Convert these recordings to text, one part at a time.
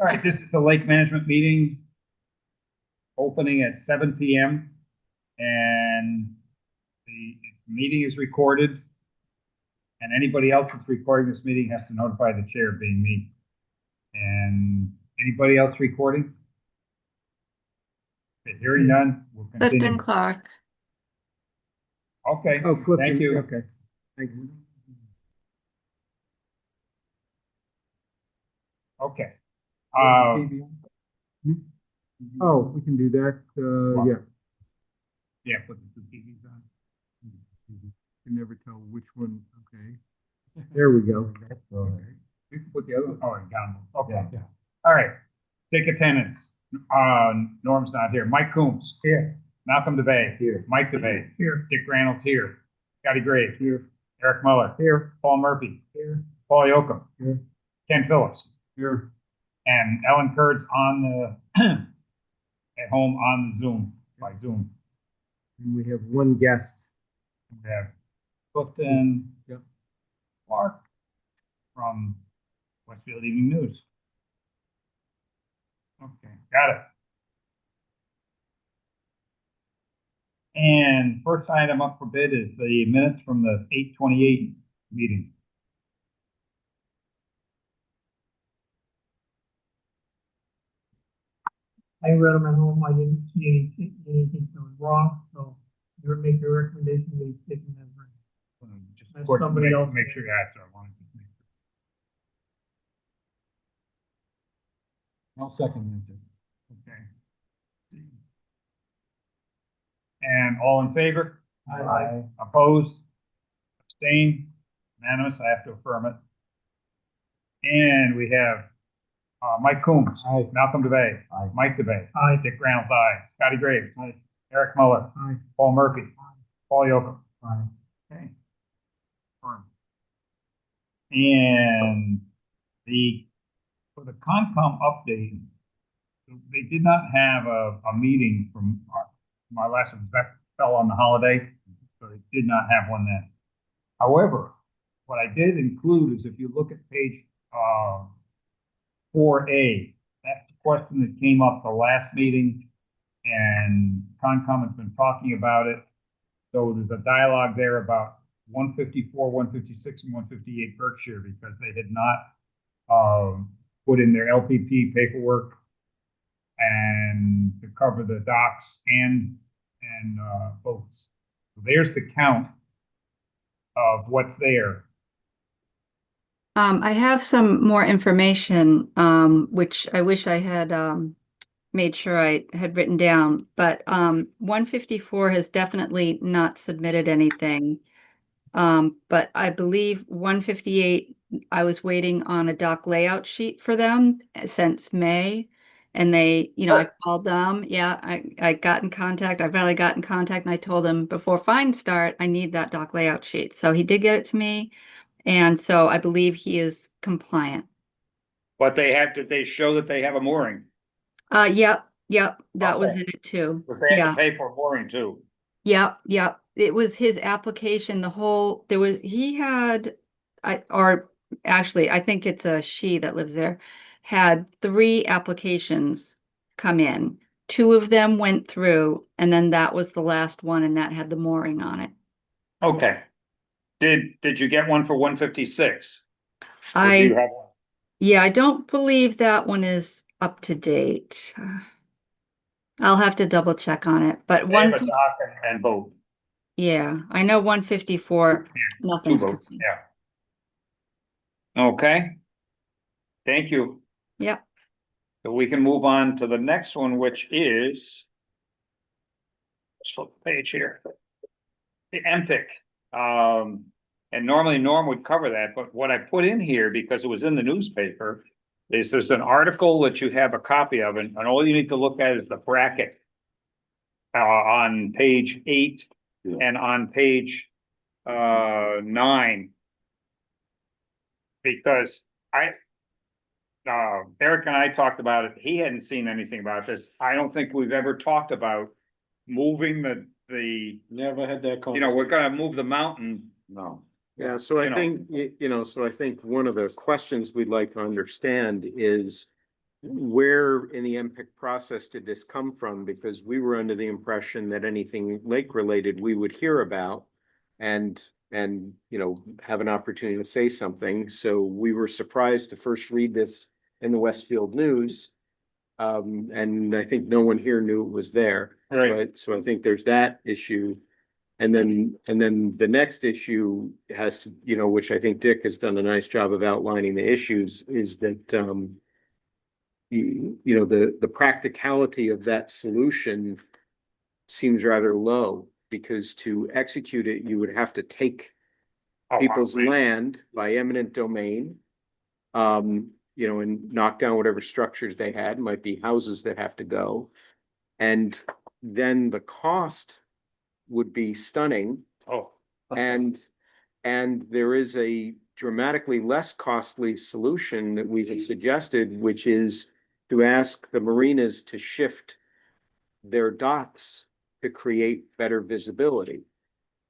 All right, this is the lake management meeting opening at 7 p.m. and the meeting is recorded. And anybody else that's recording this meeting has to notify the chair, being me. And anybody else recording? Okay, hearing none, we'll Clifton continue. Clark. Okay, Oh, Clifton. thank you. Okay, thanks. Okay. Oh, we can do that, yeah. Yeah, put the two TVs on. Can never tell which one, okay. There we go. You can put the other one, oh, down, okay. Yeah. All right, take attendance. Norm's not here. Mike Coombs. Here. Malcolm DeBay. Here. Mike DeBay. Here. Dick Reynolds here. Scotty Gray. Here. Eric Muller. Here. Paul Murphy. Here. Paul Yocum. Here. Ken Phillips. Here. And Ellen Kurtz on the, at home on Zoom, by Zoom. And we have one guest. We have Clifton. Yep. Clark from Westfield Evening News. Okay, got it. And first item up for bid is the minutes from the 8/28 meeting. I read them at home. I didn't see anything that was wrong, so you would make your recommendation, they take them as written. Just That's quick, somebody else. make sure you answer. I wanted to make sure. I'll second that. Okay. And all in favor? Aye. Opposed? Abstained? Unanimous? I have to affirm it. And we have Mike Coombs. Aye. Malcolm DeBay. Aye. Mike DeBay. Aye. Dick Reynolds, aye. Scotty Graves. Aye. Eric Muller. Aye. Paul Murphy. Paul Yocum. Aye. Okay. Affirmed. And for the Concom update, they did not have a meeting from my last one. That fell on the holiday, so they did not have one then. However, what I did include is if you look at page 4A, that's the question that came up the last meeting, and Concom has been talking about it. So there's a dialogue there about 154, 156, and 158 Berkshire, because they had not put in their LPP paperwork and to cover the docks and boats. So there's the count of what's there. I have some more information, which I wish I had made sure I had written down, but 154 has definitely not submitted anything. But I believe 158, I was waiting on a dock layout sheet for them since May. And they, I called them. Yeah, I got in contact. I finally got in contact and I told him before fines start, I need that dock layout sheet. So he did get it to me. And so I believe he is compliant. But they show that they have a mooring. Yep, that was Okay. in it too. Because they have Yeah. to pay for a mooring too. Yep. It was his application, he had, I think it's a she that lives there, had 3 applications come in. 2 of them went through, and then that was the last one, and that had the mooring on it. Okay. Did you get one for 156? Yeah, I don't believe that one is up to date. I'll have to double check on it, but They have a dock and boat. yeah, I know 154, Two nothing's boats, coming. yeah. Okay. Thank you. Yep. So we can move on to the next one, which is. Let's flip the page here. The MPIC. And normally Norm would cover that, but what I put in here, because it was in the newspaper, is there's an article that you have a copy of, and all you need to look at is the bracket. On page 8 and on page 9. Because Eric and I talked about it, he hadn't seen anything about this. I don't think we've ever talked about moving the, Never had that we're gonna move the mountain. No. Yeah, so I think, so I think one of the questions we'd like to understand is, where in the MPIC process did this come from? Because we were under the impression that anything lake related we would hear about and, you know, have an opportunity to say something. So we were surprised to first read this in the Westfield News. And I think no one here knew it was there. Right. So I think there's that issue. And then the next issue has to, you know, which I think Dick has done a nice job of outlining the issues, is that, you know, the practicality of that solution seems rather low, because to execute it, you would have to take Oh, people's wow. land by eminent domain. You know, and knock down whatever structures they had, might be houses that have to go. And then the cost would be stunning, Oh, and there is a dramatically less costly solution that we had suggested, which is to ask the marinas to shift their docks to create better visibility.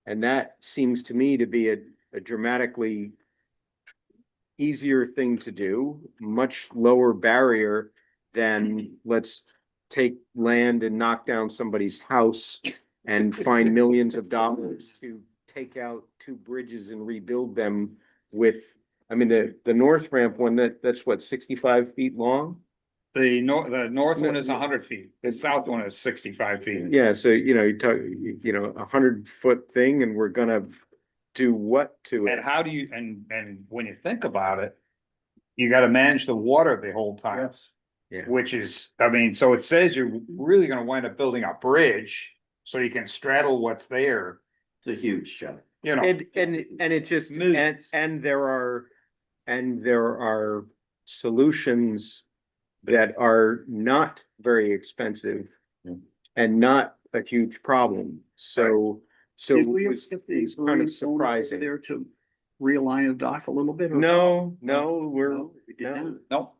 And that seems to me to be a dramatically easier thing to do, much lower barrier than let's take land and knock down somebody's house and find millions of dollars to take out two bridges and rebuild them with, I mean, the north ramp one, that's what, 65 feet long? the north one is 100 feet, the south one is 65 feet. Yeah, so, you know, you talk, you know, 100-foot thing, and we're gonna do what to And it? how do you, and when you think about it, you gotta manage the water the whole time. Yeah. Which is, I mean, so it says you're really gonna wind up building a bridge, so you can straddle what's there, It's a huge job. you know. And it just, Millions. and there are solutions that are not very expensive Yeah. and not a huge problem. So Did we it was get the it's kind of Marine owner surprising. there to realign the dock a little bit? or No, No, we're, we did no. not.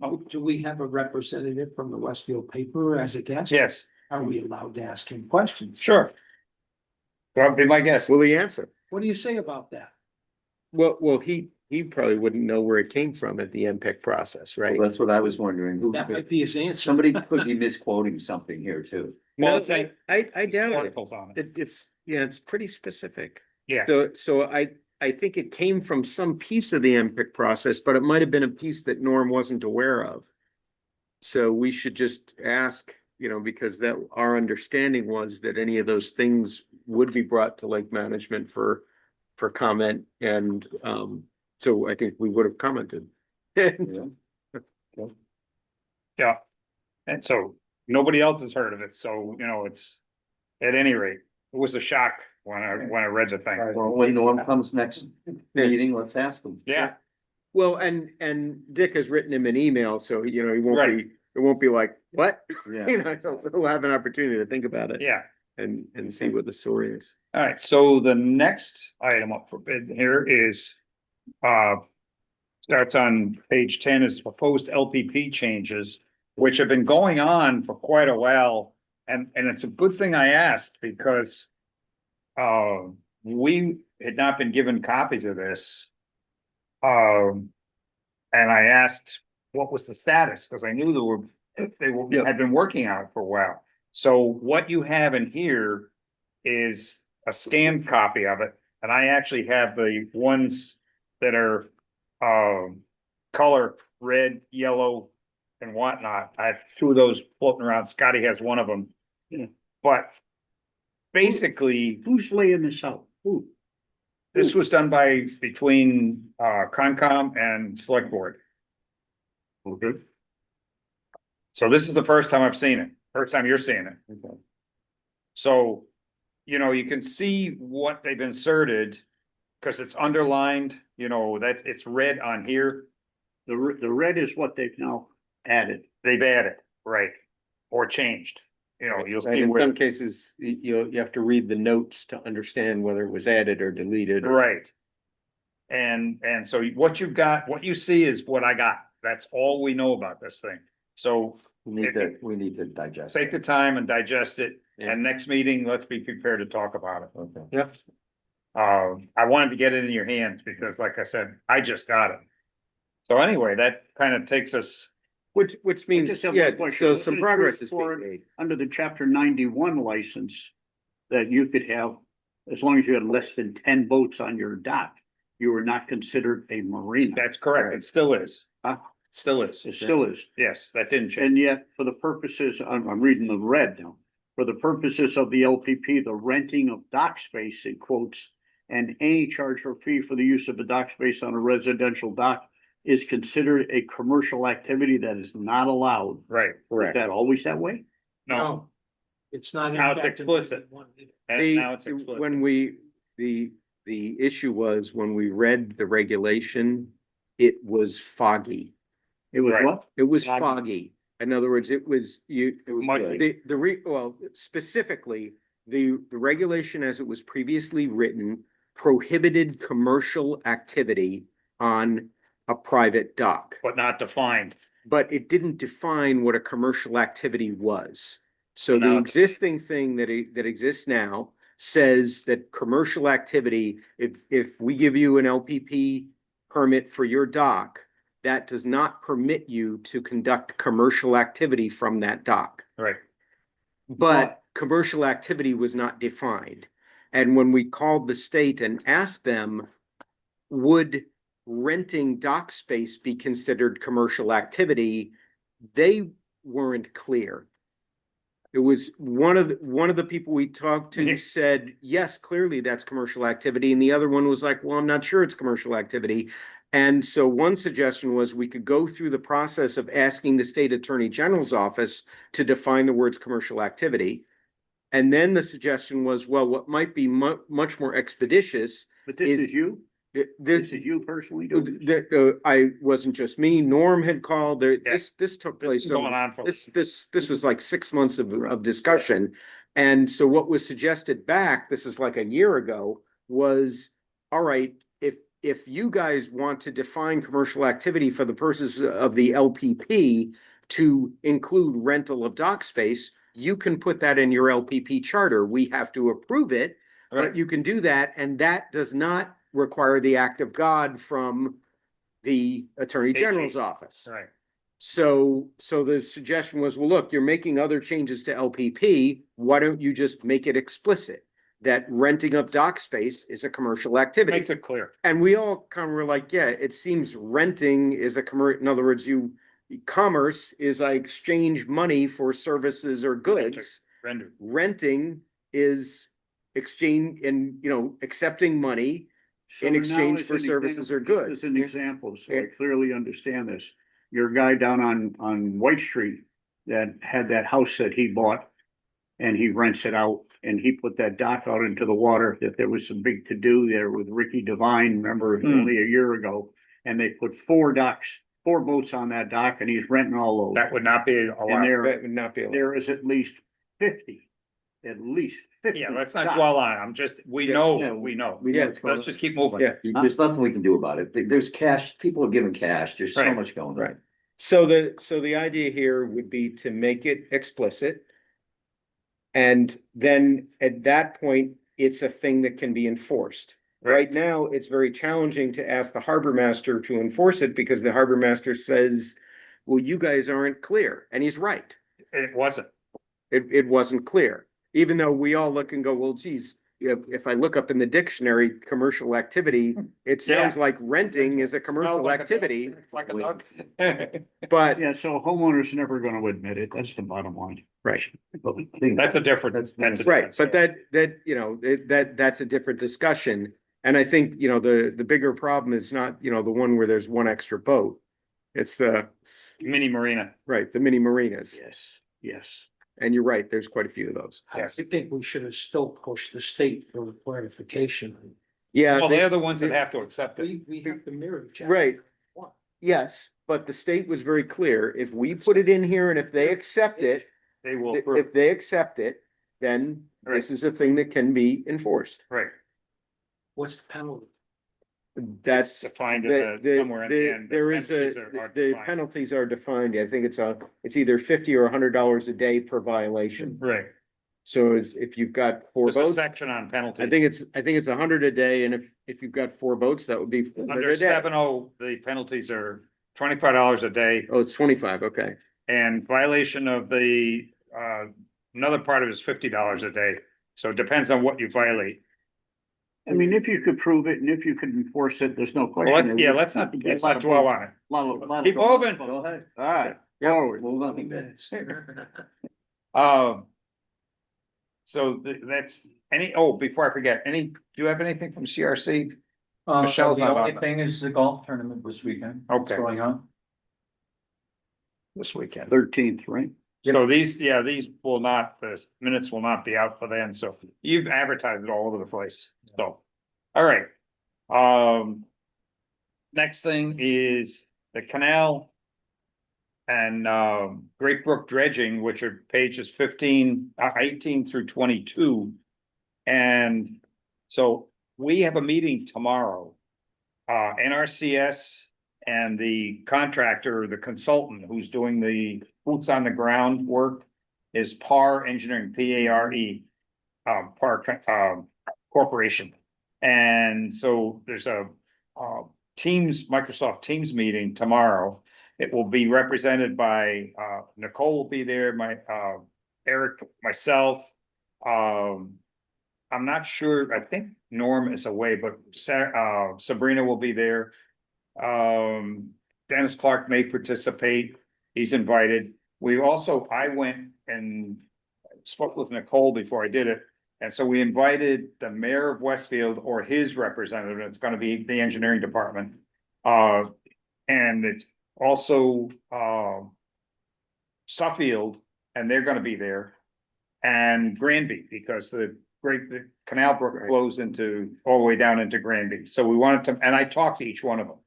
No, Do we have a representative from the Westfield paper as a guest? yes, Are we allowed to ask him questions? sure. That'd be my guess. Will he answer? What do you say about that? Well, he probably wouldn't know where it came from at the MPEC process, right? Well, that's what I was wondering. Who That could- might be his answer. Somebody could be misquoting something here too. Well, No, it's like I doubt it. articles on it. It's, yeah, it's pretty specific. Yeah, So I think it came from some piece of the MPIC process, but it might have been a piece that Norm wasn't aware of. So we should just ask, you know, because that our understanding was that any of those things would be brought to Lake Management for comment, and so I think we would have commented. yeah. And so nobody else has heard of it, so, you know, it's, at any rate, it was a shock when I read the thing. Well, when Norm comes next meeting, let's ask him. Yeah, Well, and Dick has written him an email, so you know, he won't Right. be, it won't be like, what? Yeah. You know, he'll have an opportunity to think about it. yeah. And see what the story is. All right, so the next item up for bid here is, starts on page 10 is proposed LPP changes, which have been going on for quite a while. And it's a good thing I asked, because we had not been given copies of this. And I asked what was the status, because I knew Yep. had been working on it for a while. So what you have in here is a scanned copy of it, and I actually have the ones that are color red, yellow, and whatnot. I have two of those floating around. Scotty has one of them. Yeah. But basically, Who's laying this out? Who? this was done between Concom and Select Board. Okay. So this is the first time I've seen it, first time you're seeing it. Okay. So, you know, you can see what they've inserted, because it's underlined, you know, it's red on here. The red is what they've now added. They've added, right, or changed, you know, you'll And see in where, some cases, you have to read the notes to understand whether it was added or deleted. right. And so what you've got, what you see is what I got. That's all we know about this thing. So We need to digest. take the time and digest it, Yeah. and next meeting, let's be prepared to talk about it. Okay. Yep. I wanted to get it in your hands because like I said, I just got it. So anyway, that kind of takes us Which means, just have yeah, one question. so Wasn't some it progress true is for- being made. Under the chapter 91 license, that you could have, as long as you had less than 10 boats on your dock, you were not considered a marina. That's correct. It still is. Huh? It still is. It still is. Yes, that didn't change. And yet, for the purposes, I'm reading the red now, for the purposes of the LPP, the renting of dock space, in quotes, and any charge or fee for the use of a dock space on a residential dock is considered a commercial activity that is not allowed. Right, Is correct. that always that way? No, It's not. Now it's impacting explicit. one either. and now it's explicit. When the issue was when we read the regulation, it was foggy. It was Right. what? It was Foggy. foggy. In other words, it was Muddy. well, specifically, the regulation as it was previously written prohibited commercial activity on a private dock. But not defined. But it didn't define what a commercial activity was. So Now the it's- existing thing that exists now says that commercial activity, if we give you an LPP permit for your dock, that does not permit you to conduct commercial activity from that dock. Right. But commercial activity was not defined. And when we called the state and asked them, would renting dock space be considered commercial activity? They weren't clear. It was one of the people we talked Yeah. to said, yes, clearly that's commercial activity. And the other one was like, well, I'm not sure it's commercial activity. And so one suggestion was we could go through the process of asking the state attorney general's office to define the words commercial activity. And then the suggestion was, well, what might be much more expeditious, But this Is- is you? this, This is you personally doing this? I wasn't just me, Norm had called, this took It's place. been going on for. This was like 6 months of discussion. And so what was suggested back, this is like a year ago, was, all right, if you guys want to define commercial activity for the purposes of the LPP to include rental of dock space, you can put that in your LPP charter. We have to approve it, but Right. you can do that, and that does not require the act of God from the Attorney General's office. Right. So the suggestion was, well, look, you're making other changes to LPP. Why don't you just make it explicit that renting of dock space is a commercial activity? Makes it clear. And we all kind of were like, yeah, it seems renting is a in other words, commerce is I exchange money for services or goods. Rendered. Renting is exchange and, accepting money. So in now exchange as for an services or example- goods. As an example, so I Yeah. clearly understand this. Your guy down on White Street that had that house that he bought. And he rents it out and he put that dock out into the water, that there was some big to-do there with Ricky Devine, remember, only a year ago. And they put 4 boats on that dock and he's renting all those. That would not be And allowed. That would not be allowed. there is at least 50. Yeah, let's not docks. dwell on it. I'm just, we Yeah. know, we know. We know Yeah, what's going Let's on. just keep moving. Yeah. There's nothing we can do about it. There's cash, people are giving cash. There's so Right. much going on. Right. So the idea here would be to make it explicit. And then at that point, it's a thing that can be enforced. Right now, it's very challenging to ask the harbor master to enforce it because the harbor master says, well, you guys aren't clear. And he's right. It wasn't. It wasn't clear, even though we all look and go, well, geez, if I look up in the dictionary, commercial activity, it sounds like renting is a commercial activity, It's like a dog. but Yeah, so homeowners are never gonna admit it. That's the bottom line. right. But the thing- That's a different, that's a Right, different but story. that's a different discussion. And I think, the bigger problem is not, the one where there's one extra boat. It's the Mini marina. mini marinas. Yes. And you're right, there's quite a few of those. I Yes. think we should have still pushed the state for clarification. Yeah, Well, they're the ones that have to accept it. We have to mirror. chapter right. 1. Yes, but the state was very clear. If we put it in here and if they accept it, They will, if they accept it, then this is a thing that can be enforced. right, What's the penalty? That's. defined somewhere in the the- end. There is penalties are the defined. penalties are defined. I think it's either $50 or $100 a day per violation. Right. So if you've got 4 There's a boats, section on penalty. I think it's 100 a day, and if you've got 4 boats, that would be 400 Under a day. 7-0, the penalties are $25 a day, Oh, it's 25, okay. and violation of the, another part of it is $50 a day. So it depends on what you violate. I mean, if you could prove it and if you could enforce it, there's no question. Well, let's not dwell on it. Keep moving. Go ahead. All right. Yep. Forward. So that's before I forget, do you have anything from CRC? The Michelle's not on only that. thing is the golf tournament this weekend. What's Okay. going on? This weekend. 13th, right? So these will not, the minutes will not be out for then, so you've advertised it all over the place, so. All right. Next thing is the canal. And Great Brook dredging, which are pages 18 through 22. And so we have a meeting tomorrow. NRCS and the contractor, the consultant who's doing the boots on the ground work is PAR Engineering, PARE, PAR Corporation. And so there's a Microsoft Teams meeting tomorrow. It will be represented by Nicole will be there, Eric, myself. I'm not sure, I think Norm is away, but Sabrina will be there. Dennis Clark may participate. He's invited. I went and spoke with Nicole before I did it. And so we invited the mayor of Westfield or his representative. It's going to be the engineering department. And it's also Suffield, and they're gonna be there. And Granby, because the Canal Brook flows all the way down into Granby. So we wanted to, and I talked to each one of them.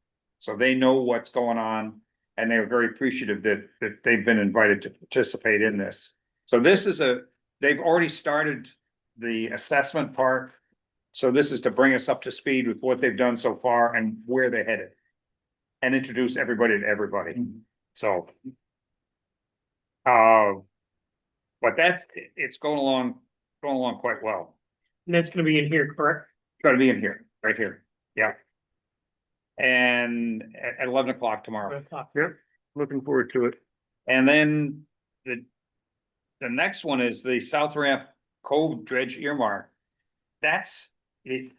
So they know what's going on, and they were very appreciative that they've been invited to participate in this. So they've already started the assessment part. So this is to bring us up to speed with what they've done so far and where they're headed. And introduce everybody to everybody, so. But it's going along quite well. And that's gonna be in here, correct? It's gonna be in here, right here, yeah. And at 11 o'clock tomorrow. Yep, looking forward to it. And then the next one is the South Ramp Cove Dredge earmark.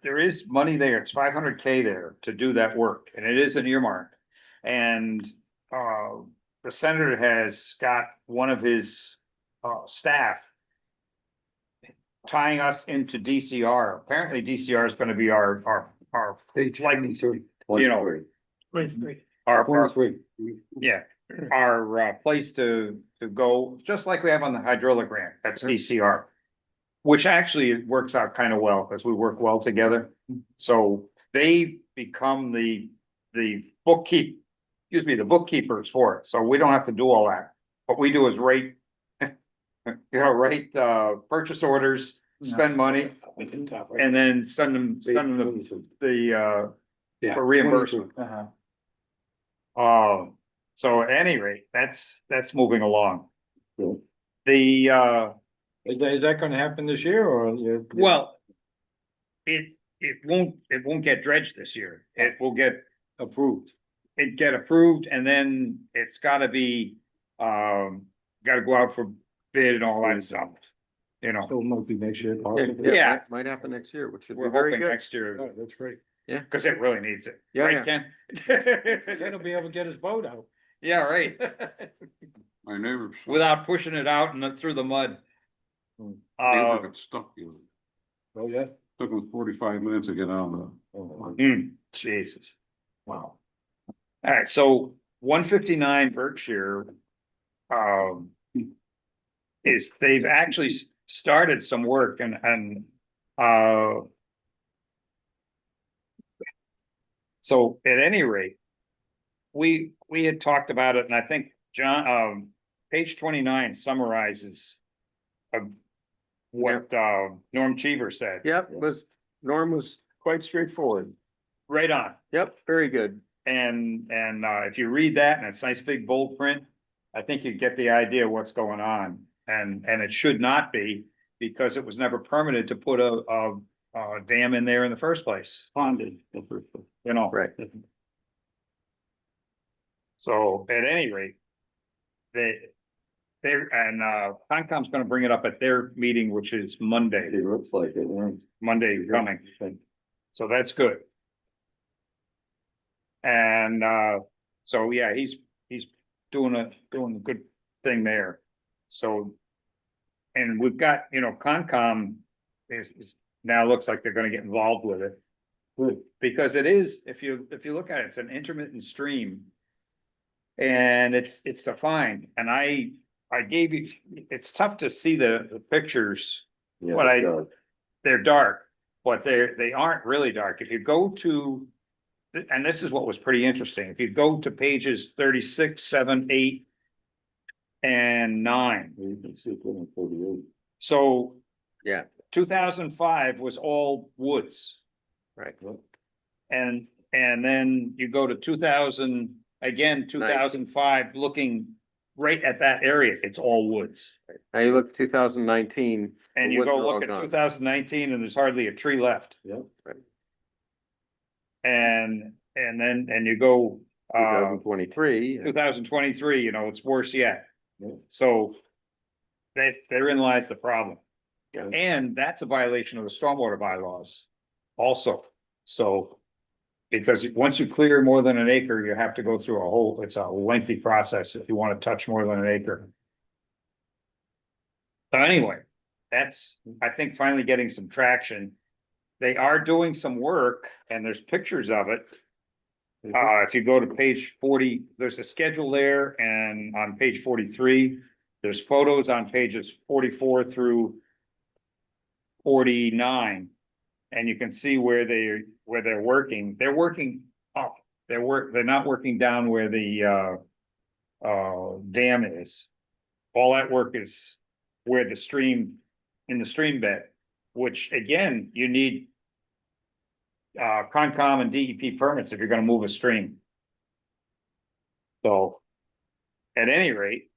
There is money there, it's 500K there to do that work, and it is an earmark. And the senator has got one of his staff tying us into DCR. Apparently DCR is gonna be our Page like, 23. you know, our place to go, just like we have on the hydraulic ramp, that's DCR. Which actually works out kind of well, because we work well together. So they become the bookkeepers for it, so we don't have to do all that. What we do is write purchase orders, spend money, and then send them for reimbursement. So at any rate, that's moving along. Is that gonna happen this year or? Well, it won't get dredged this year. It will get Approved. approved, and then it's gotta be, gotta go out for bid and all that stuff. You know, Still might be next year. Yeah. Might happen next year, which would be we're very hoping good. next year, That's great. cause it really needs it. Yeah, Right, yeah. Ken? Ken will be able to get his boat out. Yeah, right, My neighbor. without pushing it out and through the mud. Neighbor Uh, got stuck, Oh, yeah. took him 45 minutes to get out of Jesus, wow. Alright, so 159 Berkshire. They've actually started some work and so at any rate. We had talked about it, and I think John, page 29 summarizes. What Norm Cheever said. Yep, Norm was quite straightforward. Right on. Yep, very good. And if you read that and it's nice big bold print, I think you get the idea of what's going on. And it should not be, because it was never permitted to put a dam in there in the first place, Ponded. you know. Right. So at any rate, Concom's gonna bring it up at their meeting, which is Monday. It looks like it, yeah. Monday coming. So that's good. And, so yeah, he's doing a good thing there. So. And we've got, Concom is now looks like they're gonna get involved with it. Good. Because it is, if you look at it, it's an intermittent stream. And it's defined, and I gave you, it's tough to see the pictures. Yeah, What it does. They're dark, but they aren't really dark. If you go to, and this is what was pretty interesting, if you go to pages 36, 7, 8. And 9, You can see it on 48. so. Yeah. 2005 was all woods. Right. And then you go to 2000, again, 2005, looking right at that area, it's all woods. Now you look 2019. And the you woods go are all look at gone. 2019 and there's hardly a tree left. Yeah. And you go, 2023. 2023, it's worse yet. Yeah. So therein lies the problem. Yeah. And that's a violation of the stormwater bylaws also. So, because once you clear more than an acre, you have to go through it's a lengthy process if you want to touch more than an acre. So anyway, that's, I think, finally getting some traction. They are doing some work and there's pictures of it. If you go to page 40, there's a schedule there, and on page 43, there's photos on pages 44 through 49. And you can see where they're working. They're working up. They're not working down where the dam is. All that work is where in the stream bed, which again, you need Concom and DEP permits if you're gonna move a stream. So, at any rate,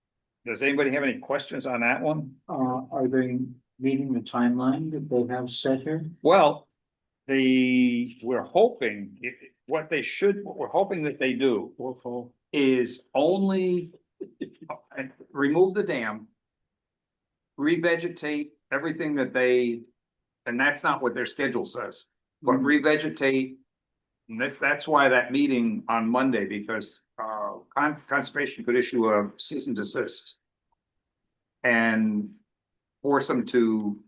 does anybody have any questions on that one? Are they meeting the timeline that they have set here? Well, we're hoping, what we're hoping that they do is only remove the dam, revegetate everything and that's not what their schedule says. But revegetate, and that's why that meeting on Monday, because conservation could issue a cease and desist. And force them to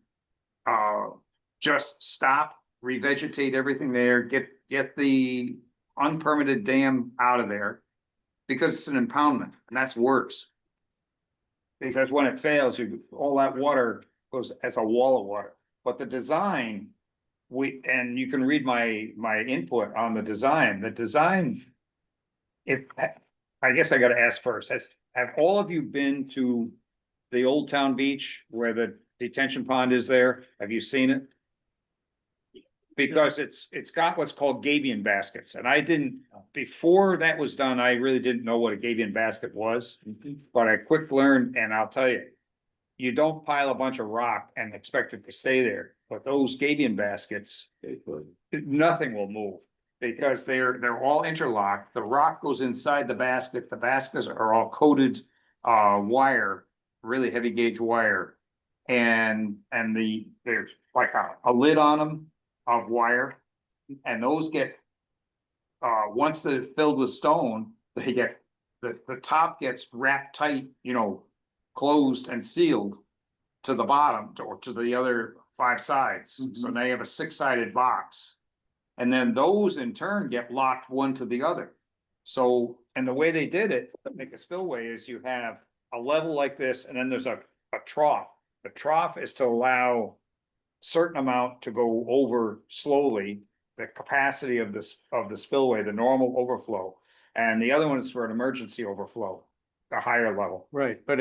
just stop, revegetate everything there, get the unpermitted dam out of there. Because it's an impoundment, and that's worse. Because when it fails, all that water goes as a wall of water, but the design. And you can read my input on the design, I guess I gotta ask first, have all of you been to the Old Town Beach where the detention pond is there? Have you seen it? Because it's got what's called gabion baskets, and before that was done, I really didn't know what a gabion basket was. But I quick learned, and I'll tell you, you don't pile a bunch of rock and expect it to stay there. But those gabion baskets, nothing will move because they're all interlocked. The rock goes inside the basket. The baskets are all coated wire, really heavy gauge wire. And there's like a lid on them of wire. And those get once they're filled with stone, they get the top gets wrapped tight, closed and sealed to the bottom or to the other 5 sides. So now you have a 6-sided box. And then those in turn get locked one to the other. So, and the way they did it to make a spillway is you have a level like this, and then there's a trough. The trough is to allow certain amount to go over slowly, the capacity of the spillway, the normal overflow. And the other one is for an emergency overflow, a higher level. Right, but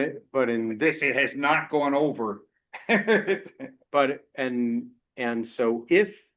in this. It has not gone over. But, and so if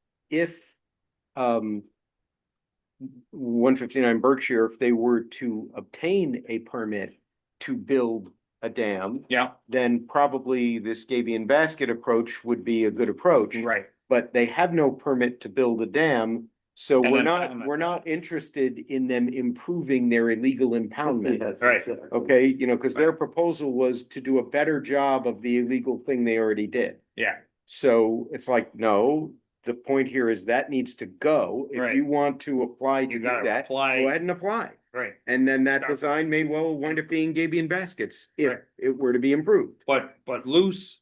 159 Berkshire, if they were to obtain a permit to build a dam, Yeah, then probably this gabion basket approach would be a good approach. right. But they have no permit to build a dam, So And we're then not, impoundment. we're not interested in them improving their illegal impoundment. Yes, Right. exactly. Okay, you know, because their proposal was to do a better job of the illegal thing they already did. Yeah, So it's like, no, the point here is that needs to go. If Right. you want to apply to You do gotta that, apply. go ahead and apply. right. And then that Start. design may well wind up being Gabion baskets if Right. it were to be improved. But loose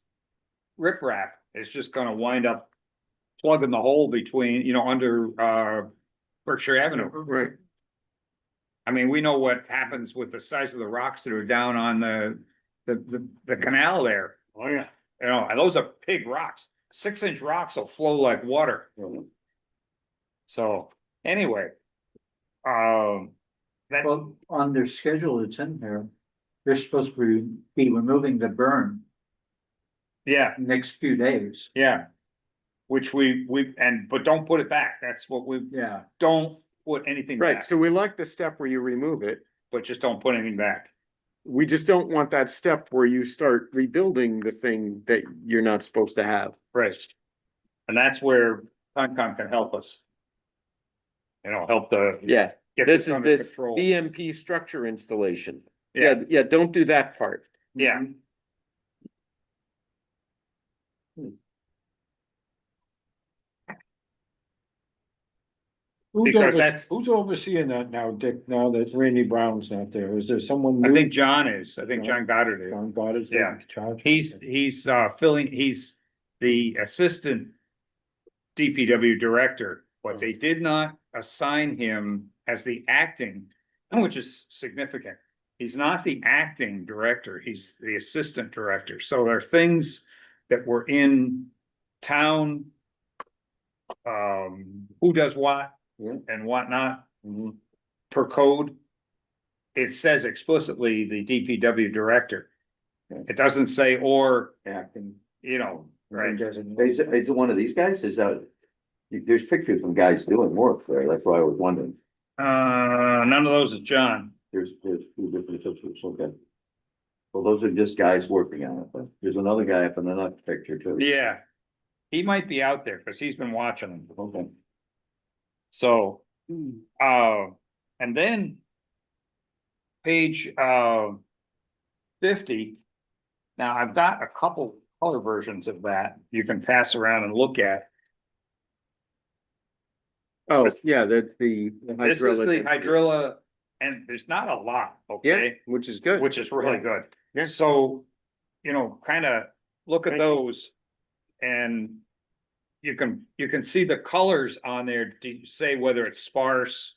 riprap is just gonna wind up plugging the hole between, under, Berkshire Avenue. Right. I mean, we know what happens with the size of the rocks that are down on the canal there. Oh, yeah. And those are big rocks. 6-inch rocks will flow like water. So, anyway. That, Well, on their schedule, it's in there. They're supposed to be removing the burn yeah, next few days. yeah. Which but don't put it back. That's what Yeah. don't put anything Right, back, so we like the step where you remove it. but just don't put anything back. We just don't want that step where you start rebuilding the thing that you're not supposed to have. Right. And that's where Concom can help us. Help Yeah, get this this is under this control. BMP structure installation. Yeah, Yeah, don't do that part. yeah. Because that's, Who's overseeing that now, Dick, now that Randy Brown's not there? Is there someone I new? think John is, I think John Goddard is. John Goddard's Yeah. in charge? He's he's the assistant DPW director, but they did not assign him as the acting, which is significant. He's not the acting director, he's the assistant director. So there are things that were in town. Who does what and whatnot per code. It says explicitly the DPW director. It doesn't say or, Acting. right? Is it one of these guys? Is that, there's pictures of guys doing work there. That's why I was wondering. None of those is John. There's two different pictures, okay. Well, those are just guys working on it, but there's another guy up in the next picture too. Yeah. He might be out there because he's been watching them. Okay. So, and then page 50. Now I've got a couple color versions of that you can pass around and look at. Oh, yeah, that the. This is the hydrilla, and there's not a lot, Yeah, okay, which is good. which is really good. Yeah. So, kind of look at Thank you. those and you can see the colors on there to say whether it's sparse.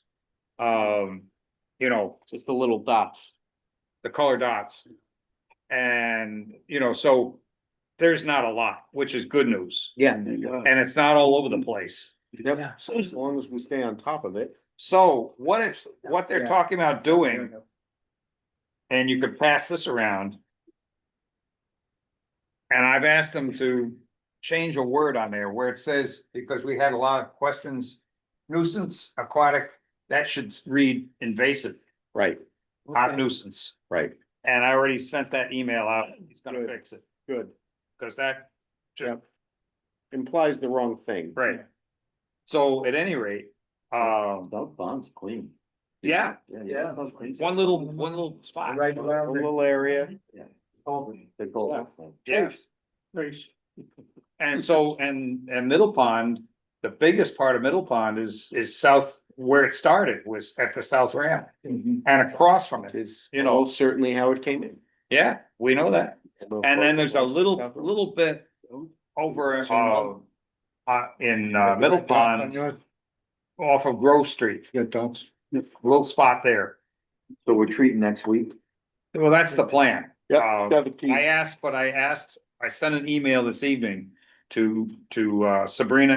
Just the little dots. The color dots. And, so there's not a lot, which is good news. Yeah. And it's not all over the place. Yep, as long as we stay on top of it. So what they're talking about doing, and you could pass this around. And I've asked them to change a word on there where it says, because we had a lot of questions, nuisance, aquatic, that should read invasive, Right, not nuisance. right. And I already sent that email out. He's gonna Good. fix it, Good. because that just, Yep. Implies the wrong thing. right. So at any rate, Dog pond's clean. yeah, Yeah. one little spot. Right A around the little area. They call it. Yeah. Nice. And so, and Middle Pond, the biggest part of Middle Pond is south, where it started was at the south ramp. And across from it, Is, You know. almost certainly how it came in. yeah, we know that. And then there's a little bit over, in, Middle Pond off of Grove Street, Yeah, dots. little spot there. So we're treating next week? Well, that's the plan. Yep, Uh, 17. I sent an email this evening to Sabrina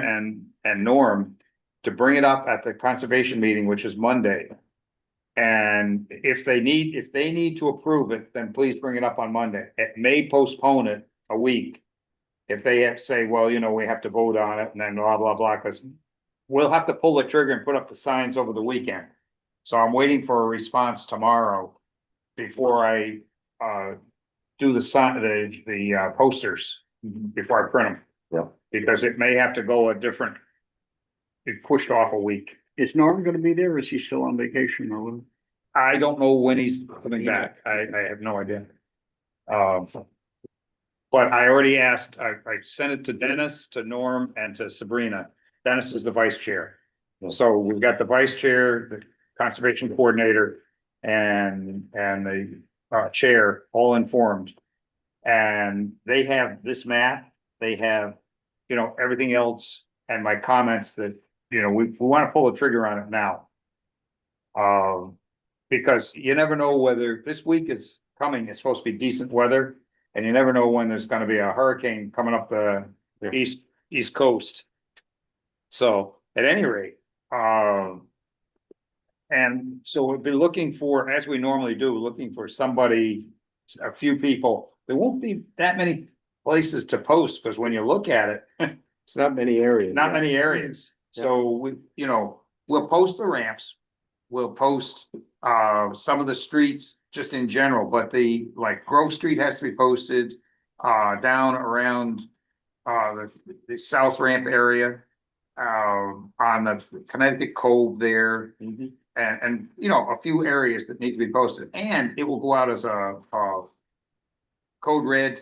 and Norm to bring it up at the conservation meeting, which is Monday. And if they need to approve it, then please bring it up on Monday. It may postpone it a week. If they have to say, well, we have to vote on it and then blah, blah, blah, because we'll have to pull the trigger and put up the signs over the weekend. So I'm waiting for a response tomorrow before I do the posters, before I print them. Yeah. Because it may have to go a different it pushed off a week. Is Norm gonna be there? Is he still on vacation or what? I don't know when he's coming back. I have no idea. But I already asked, I sent it to Dennis, to Norm, and to Sabrina. Dennis is the vice chair. So we've got the vice chair, the conservation coordinator, and the chair all informed. And they have this map, they have, you know, everything else, and my comments that, you know, we want to pull the trigger on it now. Because you never know whether this week is coming, it's supposed to be decent weather. And you never know when there's gonna be a hurricane coming up the east coast. So at any rate, and so we'll be looking for, as we normally do, looking for somebody, a few people. There won't be that many places to post, because when you look at it, It's not many areas. not many areas. So we, you know, we'll post the ramps. We'll post some of the streets just in general, but like Grove Street has to be posted down around the South Ramp area, on the Connecticut Cove there. And you know, a few areas that need to be posted, and it will go out as a code red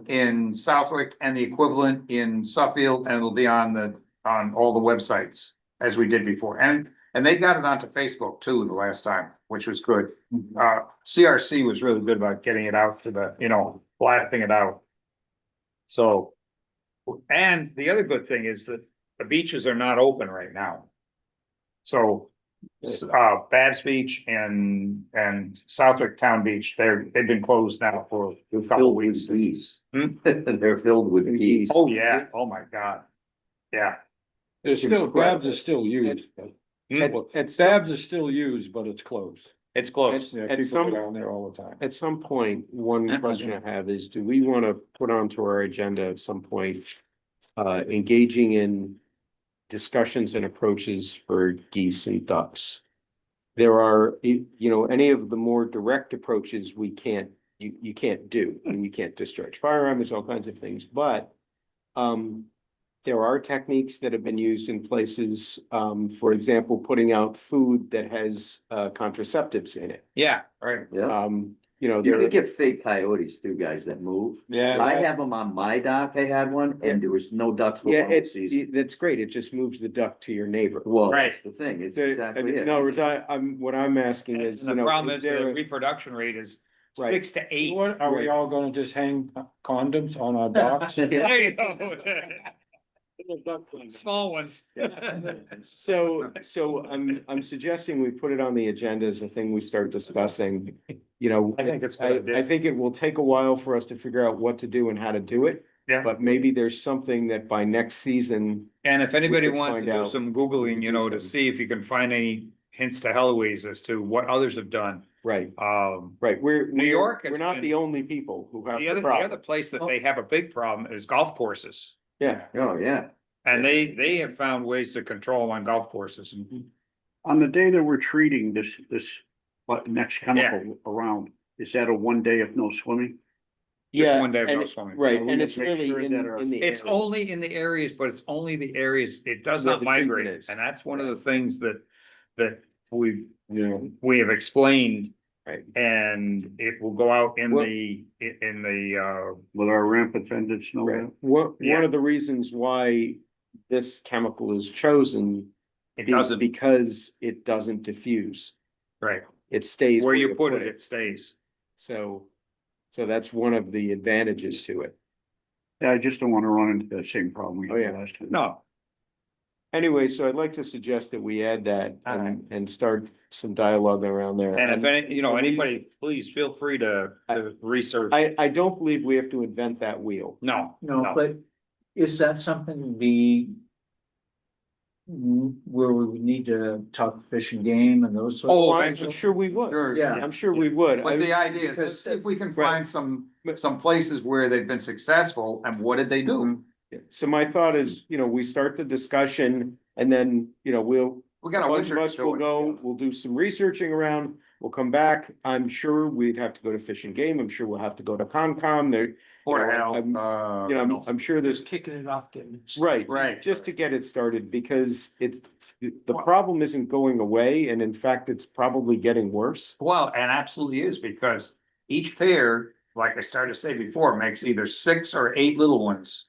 in Southwick and the equivalent in Suffield, and it'll be on all the websites as we did before. And they got it onto Facebook too the last time, which was good. CRC was really good about getting it out to the, you know, blasting it out. So, and the other good thing is that the beaches are not open right now. So, Babs Beach and Southwick Town Beach, they've been closed now for a couple of weeks. Bees. Hmm? They're filled with bees. Oh, yeah. Oh, my God. Yeah. There's still, Babs is still used. Babs is still used, but it's closed. It's closed. Yeah, At people some- go down there all the time. At some point, one question I have is, do we want to put onto our agenda at some point, engaging in discussions and approaches for geese and ducks? There are, you know, any of the more direct approaches we can't, you can't do, and you can't discharge firearms, all kinds of things, but there are techniques that have been used in places, for example, putting out food that has contraceptives in it. Yeah, right. Yeah, You know, you there, could get fake coyotes too, guys that move. Yeah. I have them on my dock, I had one, and there was no ducks for yeah, one season. that's great. It just moves the duck to your neighbor. Well, Right. that's the thing, it's The- exactly it. In other words, what I'm asking is, And you the know, problem is is there the a- reproduction rate is Right. 6 to 8. What, are we all gonna just hang condoms on our docks? There you go. Small ones. So I'm suggesting we put it on the agenda as a thing we start discussing, you know. I think it's a good idea. I think it will take a while for us to figure out what to do and how to do it, Yeah, but maybe there's something that by next season. and if anybody We could wants to find do out. some Googling, you know, to see if you can find any hints to Heloise as to what others have done. Right, New New York has we're not been- the only people who have The the other problem. place that they have a big problem is golf courses. Yeah, Oh, yeah. And they have found ways to control on golf courses. On the day that we're treating this next chemical around, is that a 1 day of no swimming? Just yeah, one day of no and, swimming. right, We and need it's to make really sure in that our- the. It's area. only in the areas, but it's only the areas, it does Where not the treatment migrate, is. and that's one of the things that we have explained. Right. And it will go out in Well- the Will our ramp attendants know Right, that? one Yeah. of the reasons why this chemical is chosen it is doesn't, because it doesn't diffuse. right, It stays. where you put it, it stays. So that's one of the advantages to it. Yeah, I just don't want to run into that same problem we Oh, had yeah. last time. No, Anyway, so I'd like to suggest that we add that All right. and start some dialogue around there. and if any, you know, and we- anybody, please feel free to research. I don't believe we have to invent that wheel. No, No, but is that something where we would need to talk fish and game and those sort of? Oh, I'm eventually. sure we would. Sure, Yeah. I'm sure we would. But the I- idea is, let's see if we can Right. find some places where they've been successful, and what did they do? So my thought is, you know, we start the discussion and then, you know, We got a a bunch winter of to us will do it. go, we'll do some researching around we'll come back. I'm sure we'd have to go to Fish and Game. I'm sure we'll have to go to Concom. There, Board of you know, Health, I'm- you know, I'm sure there's, kicking it off, getting it. right, Right. just to get it started, because the problem isn't going away, and in fact, it's probably getting worse. Well, and absolutely is, because each pair, like I started to say before, makes either 6 or 8 little ones.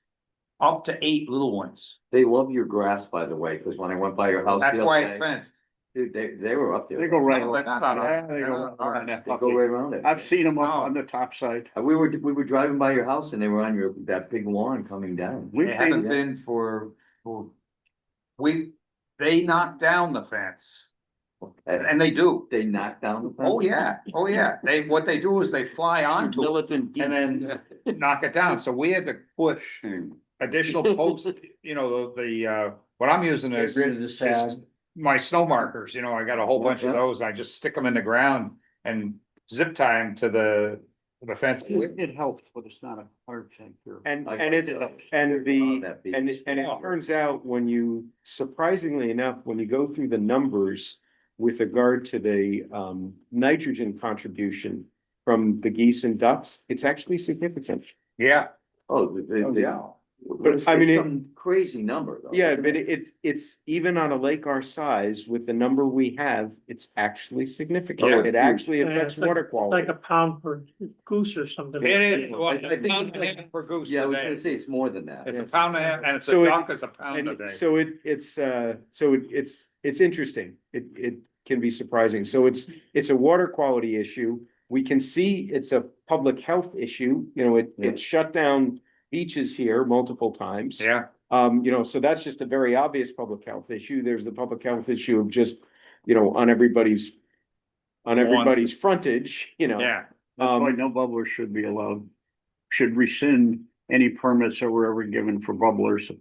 Up to 8 little ones. They love your grass, by the way, because when I went by your house. That's the why other it's day, fenced. Dude, they were up there. They go right. No, they're not on Yeah, our- they they're go not right on around that They go puppy. right around it. I've seen them up Oh. on the top side. We were driving by your house and they were on that big lawn coming down. We've They seen haven't them. been for, they knocked down the fence, and they do. They knocked down the fence. Oh, yeah, what they do is they fly onto it Militant. and then knock it down, so we had to push additional posts, you know, what I'm using Get is. rid of the sag. My snow markers, you know, I got a whole bunch of Yeah. those, I just stick them in the ground and zip tie them to the fence. It helps, but it's not 100% sure. And, I and got it's, it. and the, That beach. and it turns out when you, surprisingly enough, when you go through the numbers with regard to the nitrogen contribution from the geese and ducks, it's actually significant. Yeah, Oh, But, I mean, it- some crazy number though. Yeah, isn't but it? it's even on a lake our size, with the number we have, it's actually Yeah, significant. it's It actually huge. affects Yeah, it's water Like quality. a pound per goose or something. it is, well, I a think pound it's and a like- half per goose Yeah, I per was gonna day. say it's more than that. It's a pound and a half, and it's a So it- duck is a pound a And day. so it's interesting. It can be surprising. So it's a water quality issue. We can see it's a public health issue. You know, it shut down beaches here multiple times. Yeah, You know, so that's just a very obvious public health issue. There's the public health issue of just, you know, on everybody's frontage, you know. yeah, That's why no bubblers should be allowed, should rescind any permits that were ever given for bubblers.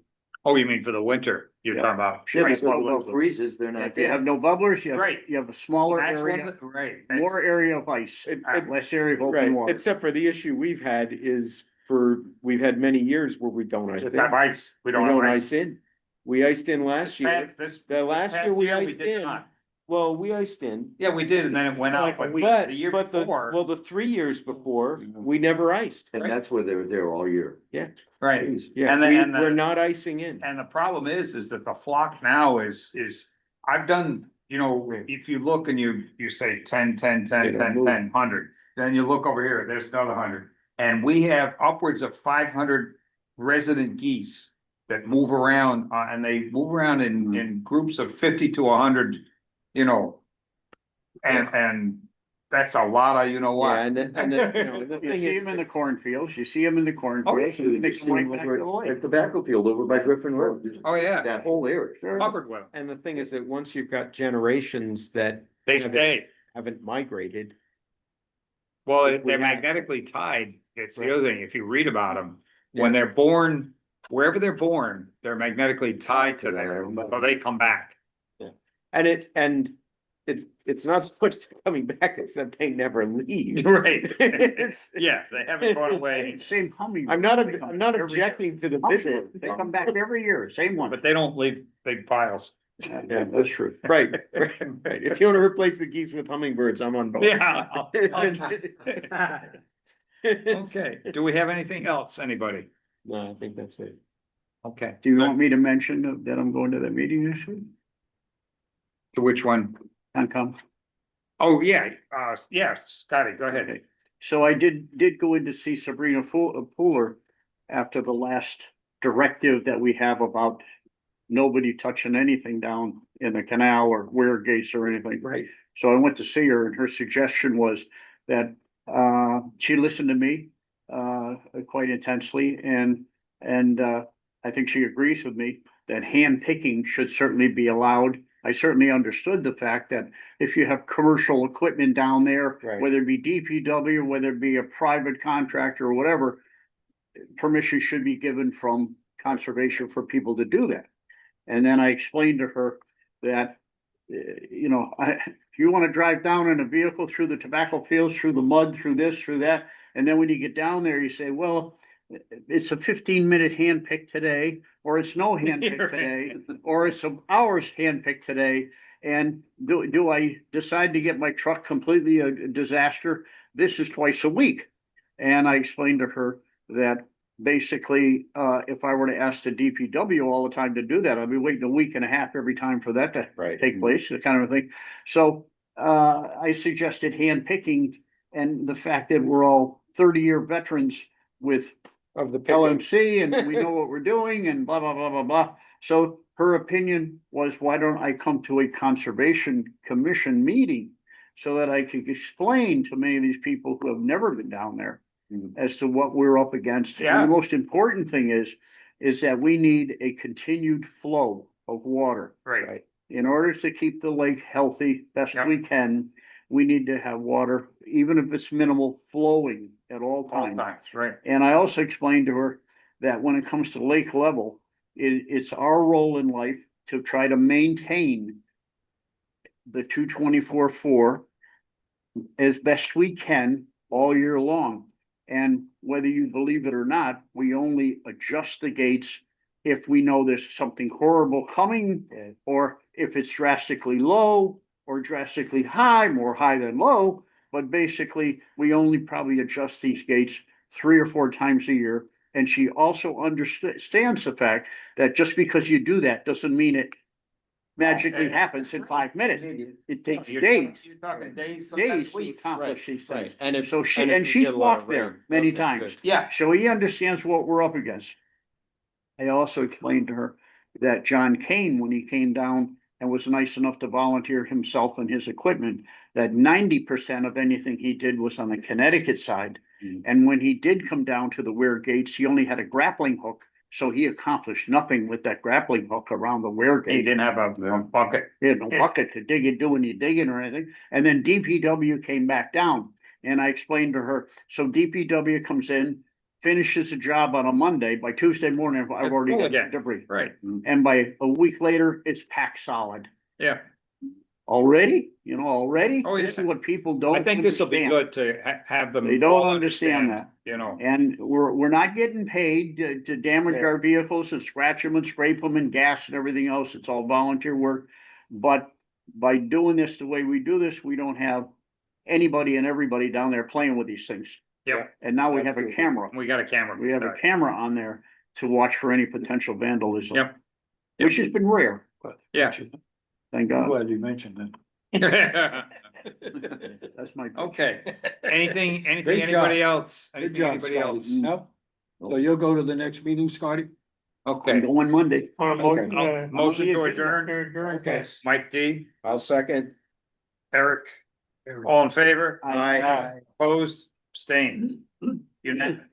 oh, you mean for the winter, you're talking about? Yeah, Right, because well, when it freezes, they're not If you have there. no bubblers, Right. you have a smaller That's one area, of the, right. more area of ice, less area of open Right, water. except for the issue we've had is we've had many years where we don't ice Just in. have ice, we We don't have ice. ice in. We iced in last year. The last year we iced did in. not. Well, we iced in. Yeah, we did, and then it went out, but But, the year but before, well, the 3 years before, we never iced. And that's where they were there all year. Yeah, right, yeah, And the- and the- we're not icing in. and the problem is that the flock now is, I've done, you know, if you look and you say 10, 10, 10, They don't 10, move. 10, 100, then you look over here, there's another 100. And we have upwards of 500 resident geese that move around, and they move around in groups of 50 to 100, you know. And that's a lot of, you know Yeah, what? and then, you know, the You thing see is, them in the cornfields, you see them in the cornfields, and they come right back to the lake. Like tobacco field over by Griffin Road. Oh, yeah, That whole area. covered with them. and the thing is that once you've got generations that They Have it- stay. haven't migrated. Well, We they're have- magnetically tied. It's the Right. other thing, if you read about them, when they're born, wherever they're born, they're magnetically tied to there, so they come back. And it's not so much coming back, it's that they never leave. Right. It's, Yeah, they haven't gone away, Same hummingbird. I'm not, They come I'm not every year. objecting to the Hummingbird, visit. They come back every year, same one. but they don't leave big piles. Yeah, that's true. Right, right. If you wanna replace the geese with hummingbirds, I'm on board. Yeah. Okay, do we have anything else, anybody? No, I think that's it. Okay. Do you want me to mention that I'm going to the meeting this week? To which one? Concom? Oh, yeah, yeah, Scotty, go ahead. Okay. So I did go in to see Sabrina Pooler after the last directive that we have about nobody touching anything down in the canal or weir gates or anything. Right. So I went to see her and her suggestion was that she listened to me quite intensely and I think she agrees with me that hand picking should certainly be allowed. I certainly understood the fact that if you have commercial equipment down there, Right. whether it be DPW, whether it be a private contractor or whatever, permission should be given from conservation for people to do that. And then I explained to her that, you know, if you want to drive down in a vehicle through the tobacco fields, through the mud, through this, through that, and then when you get down there, you say, well, it's a 15-minute hand pick today, or it's no hand pick Right. today, or it's some hours hand pick today. And do I decide to get my truck completely a disaster? This is twice a week. And I explained to her that basically, if I were to ask the DPW all the time to do that, I'd be waiting a week and a half every time for that to Right. take place, that kind of a thing. So, I suggested hand picking and the fact that we're all 30-year veterans with Of the picking. LMC and we know what we're doing and blah, blah, blah, blah, blah. So her opinion was, why don't I come to a conservation commission meeting so that I could explain to many of these people who have never been down there as to what we're up against. And Yeah. the most important thing is that we need a continued flow of water. Right. In order to keep the lake healthy best Yep. we can, we need to have water, even if it's minimal, flowing at all All times. times, right. And I also explained to her that when it comes to lake level, it's our role in life to try to maintain the 224.4 as best we can all year long. And whether you believe it or not, we only adjust the gates if we know there's something horrible coming, or if it's drastically low or drastically high, more high than low. But basically, we only probably adjust these gates 3 or 4 times a year. And she also understands the fact that just because you do that doesn't mean it magically happens in 5 minutes. It takes days, You're talking days, days sometimes to weeks. accomplish these things. And if. So she, if and you she's get a lot of walked there rain. many Okay, times. good. Yeah, So he understands what we're up against. I also explained to her that John Kane, when he came down and was nice enough to volunteer himself and his equipment, that 90% of anything he did was on the Connecticut side. Mhm. And when he did come down to the Ware gates, he only had a grappling hook. So he accomplished nothing with that grappling hook around the Ware he gate. didn't have a bucket. He had no bucket to dig it, do any digging or anything. And then DPW came back down. And I explained to her, so DPW comes in, finishes the job on a Monday. By Tuesday morning, I've It's already full got again. debris. Right, And by a week later, it's packed solid. yeah. Already, already? Oh, This is yeah. what people don't I think this will be understand. good to have them. They don't all understand that. You know, And we're not getting paid to damage Yeah. our vehicles and scratch them and scrape them and gas and everything else. It's all volunteer work. But by doing this the way we do this, we don't have anybody and everybody down there playing with these things. Yep. And now we have a Absolutely. camera. we got a camera. We have a camera on there to watch for any potential vandalism. Yep. Which has been rare, but Yeah. thank I'm God. glad you mentioned that. That's my. Okay, anything, Great anybody job. else? Good Anything, job, anybody Scotty. else? Nope. So you'll go to the next meeting, Scotty? I'm Okay, going Monday. motion to adjourn, Okay. Mike D, I'll second. Eric, all in favor, Aye. opposed, abstained, unanimous.